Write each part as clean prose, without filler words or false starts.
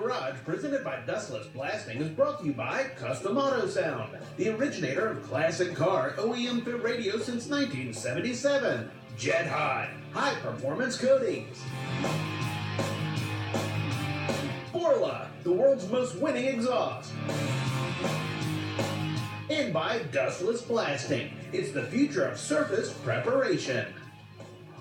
Garage, presented by Dustless Blasting, is brought to you by Custom Auto Sound, the originator of classic car OEM fit radio since 1977. Jet Hot, high performance coatings. Borla, the world's most winning exhaust. And by Dustless Blasting, it's the future of surface preparation.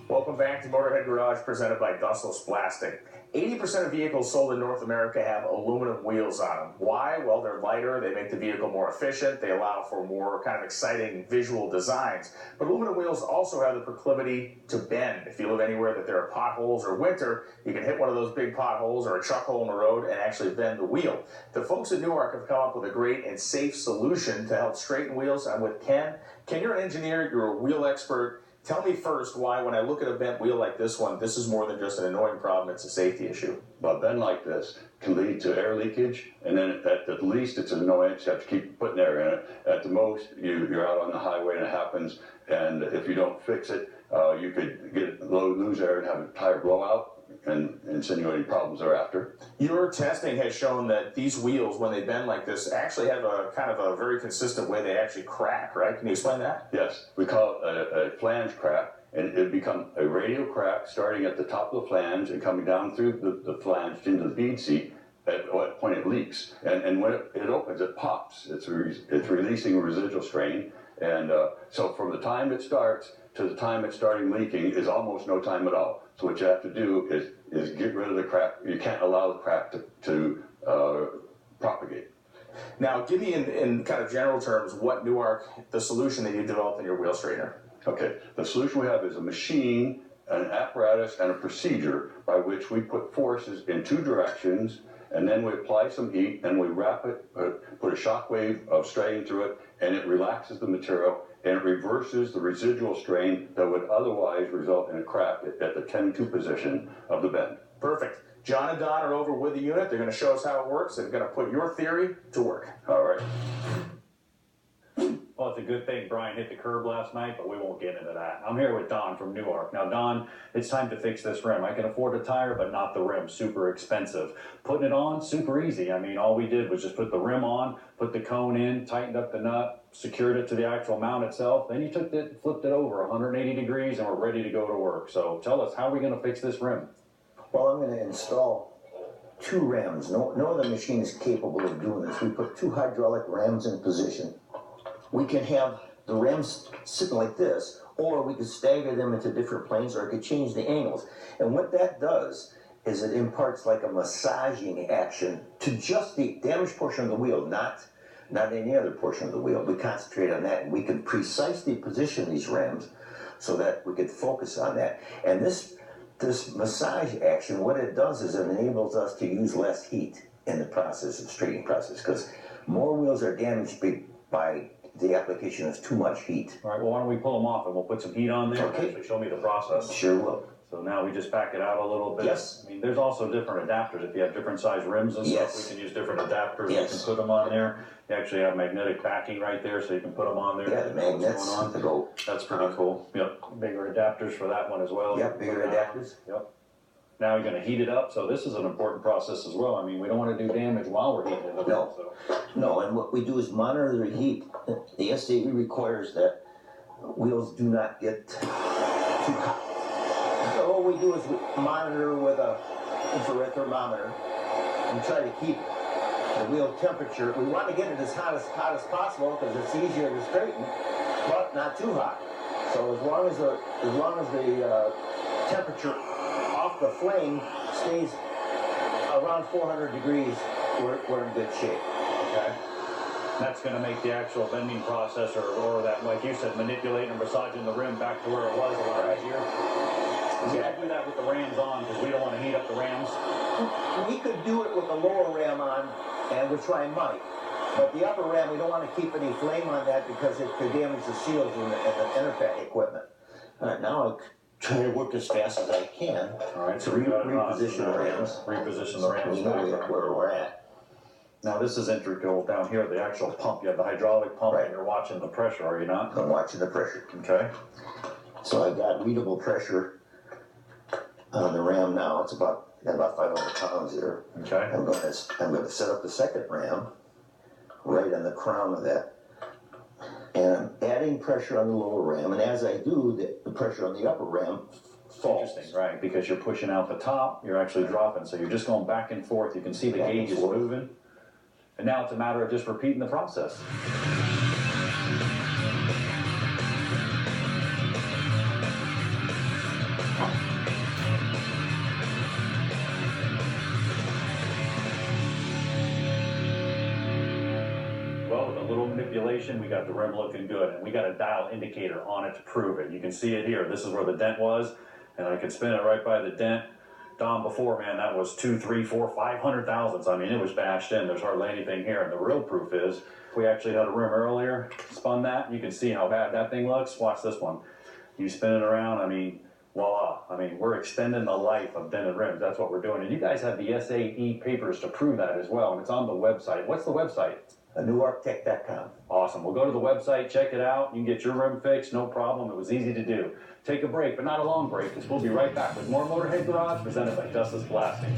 Welcome back to Motorhead Garage, presented by Dustless Blasting. 80% of vehicles sold in North America have aluminum wheels on them. Why? Well, they're lighter, they make the vehicle more efficient, they allow for more kind of exciting visual designs. But aluminum wheels also have the proclivity to bend. If you live anywhere that there are potholes or winter, you can hit one of those big potholes or a chuck hole in the road and actually bend the wheel. The folks at NewArc have come up with a great and safe solution to help straighten wheels. I'm with Ken. Ken, you're an engineer, you're a wheel expert. Tell me first why, when I look at a bent wheel like this one, this is more than just an annoying problem, it's a safety issue. A bend like this can lead to air leakage, and then at the least it's an annoyance. You have to keep putting air in it. At the most, you're out on the highway and it happens, and if you don't fix it, you could lose air and have a tire blowout and insinuating problems thereafter. Your testing has shown that these wheels, when they bend like this, actually have a kind of a very consistent way they actually crack, right? Can you explain that? Yes, we call it a flange crack, and it becomes a radial crack starting at the top of the flange and coming down through the flange into the bead seat. At what point it leaks, and when it opens, it pops. It's releasing a residual strain, and so from the time it starts to the time it's starting leaking is almost no time at all. So what you have to do is get rid of the crack. You can't allow the crack to propagate. Now, give me in kind of general terms what NewArc, the solution that you developed in your wheel straightener. Okay, the solution we have is a machine, an apparatus, and a procedure by which we put forces in two directions, and then we apply some heat, and we wrap it, put a shock wave of strain through it, and it relaxes the material, and it reverses the residual strain that would otherwise result in a crack at the 10-2 position of the bend. Perfect. John and Don are over with the unit. They're going to show us how it works. They're going to put your theory to work. All right. Well, it's a good thing Brian hit the curb last night, but we won't get into that. I'm here with Don from NewArc. Now, Don, it's time to fix this rim. I can afford a tire, but not the rim. Super expensive. Putting it on, super easy. I mean, all we did was just put the rim on, put the cone in, tightened up the nut, secured it to the actual mount itself. Then you took it, flipped it over 180 degrees, and we're ready to go to work. So tell us, how are we going to fix this rim? Well, I'm going to install two rams. No other machine is capable of doing this. We put two hydraulic rams in position. We can have the rams sitting like this, or we could stagger them into different planes, or I could change the angles. And what that does is it imparts like a massaging action to just the damaged portion of the wheel, not any other portion of the wheel. We concentrate on that, and we can precisely position these rams so that we could focus on that. And this massage action, what it does is it enables us to use less heat in the process, the straightening process, because more wheels are damaged by the application of too much heat. All right, well, why don't we pull them off and we'll put some heat on there. Okay. Actually show me the process. Sure will. So now we just back it out a little bit. Yes. I mean, there's also different adapters. If you have different size rims and Yes. stuff, we can use different adapters. Yes. You can put them on there. You actually have magnetic backing right there, so you can put them on there. Yeah, the magnets to go. That's pretty cool. Yep. Bigger adapters for that one as well. Yep, bigger adapters. Yep. Now you're going to heat it up, so this is an important process as well. I mean, we don't want to do damage while we're heating it up. No. So. No, and what we do is monitor the heat. The SAE requires that wheels do not get too hot. So what we do is we monitor with an infrared thermometer and try to keep the wheel temperature. We want to get it as hot as possible because it's easier to straighten, but not too hot. So as long as the temperature off the flame stays around 400 degrees, we're in good shape. Okay. That's going to make the actual bending process, or that, like you said, manipulating and massaging the rim back to where it was a lot easier. We can't do that with the rams on because we don't want to heat up the rams. We could do it with the lower ram on, and which I might. But the upper ram, we don't want to keep any flame on that because it could damage the seals and the interpack equipment. All right, now I'll try to work as fast as I can. All right, to so we got it on. reposition the rams. Reposition the rams. We know where we're at. Now this is integral down here, the actual pump. You have the hydraulic pump, Right. and you're watching the pressure, are you not? I'm watching the pressure. Okay. So I've got readable pressure on the ram now. It's about got about 500 pounds there. Okay. I'm going to set up the second ram right on the crown of that. And I'm adding pressure on the lower ram, and as I do, the pressure on the upper ram falls. Interesting, right? Because you're pushing out the top, you're actually dropping, so you're just going back and forth. You can see the Back and gauges forth. moving, and now it's a matter of just repeating the process. Well, with a little manipulation, we got the rim looking good, and we got a dial indicator on it to prove it. You can see it here. This is where the dent was, and I can spin it right by the dent. Don, before, man, that was 2, 3, 4, 500 thousandths. I mean, it was bashed in. There's hardly anything here, and the real proof is, we actually had a rim earlier, spun that. You can see how bad that thing looks. Watch this one. You spin it around, I mean, voila. I mean, we're extending the life of dented rims. That's what we're doing. And you guys have the SAE papers to prove that as well, and it's on the website. What's the website? NewArcTech.com. Awesome. Well, go to the website, check it out. You can get your rim fixed, no problem. It was easy to do. Take a break, but not a long break, because we'll be right back with more Motorhead Garage presented by Justice Blasting.